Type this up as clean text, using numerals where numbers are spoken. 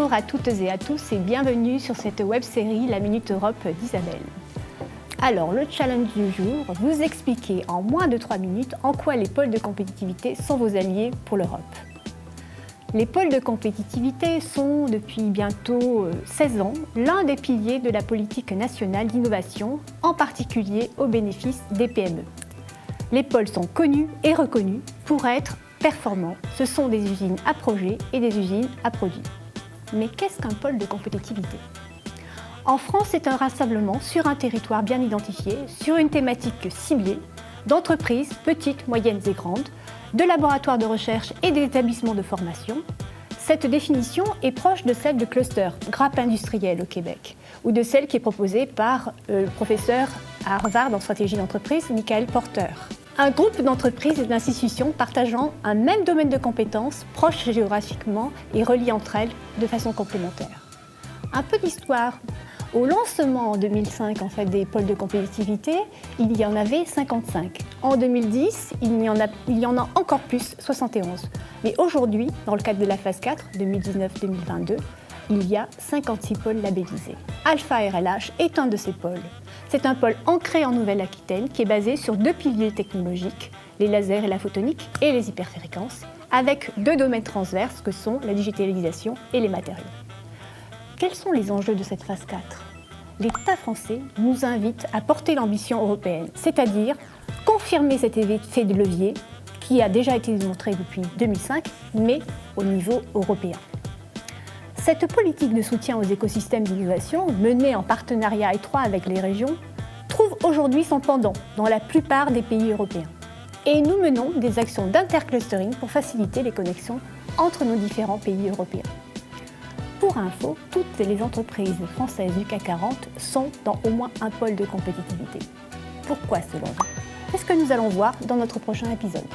Bonjour à toutes et à tous et bienvenue sur cette web-série La Minute Europe d'Isabelle. Alors, le challenge du jour, vous expliquer en moins de 3 minutes en quoi les pôles de compétitivité sont vos alliés pour l'Europe. Les pôles de compétitivité sont, depuis bientôt 16 ans, l'un des piliers de la politique nationale d'innovation, en particulier au bénéfice des PME. Les pôles sont connus et reconnus pour être performants. Ce sont des usines à projets et des usines à produits. Mais qu'est-ce qu'un pôle de compétitivité ? En France, c'est un rassemblement sur un territoire bien identifié, sur une thématique ciblée, d'entreprises petites, moyennes et grandes, de laboratoires de recherche et d'établissements de formation. Cette définition est proche de celle de cluster, grappe industrielle au Québec, ou de celle qui est proposée par le professeur à Harvard en stratégie d'entreprise, Michael Porter. Un groupe d'entreprises et d'institutions partageant un même domaine de compétences, proches géographiquement et reliés entre elles de façon complémentaire. Un peu d'histoire. Au lancement en 2005 des pôles de compétitivité, il y en avait 55. En 2010, il y en a encore plus, 71. Mais aujourd'hui, dans le cadre de la phase 4, 2019-2022, il y a 56 pôles labellisés. Alpha RLH est un de ces pôles. C'est un pôle ancré en Nouvelle-Aquitaine qui est basé sur 2 piliers technologiques, les lasers et la photonique et les hyperfréquences, avec 2 domaines transverses que sont la digitalisation et les matériaux. Quels sont les enjeux de cette phase 4 ? L'État français nous invite à porter l'ambition européenne, c'est-à-dire confirmer cet effet de levier qui a déjà été démontré depuis 2005, mais au niveau européen. Cette politique de soutien aux écosystèmes d'innovation, menée en partenariat étroit avec les régions, trouve aujourd'hui son pendant dans la plupart des pays européens. Et nous menons des actions d'interclustering pour faciliter les connexions entre nos différents pays européens. Pour info, toutes les entreprises françaises du CAC 40 sont dans au moins un pôle de compétitivité. Pourquoi selon vous ? C'est ce que nous allons voir dans notre prochain épisode.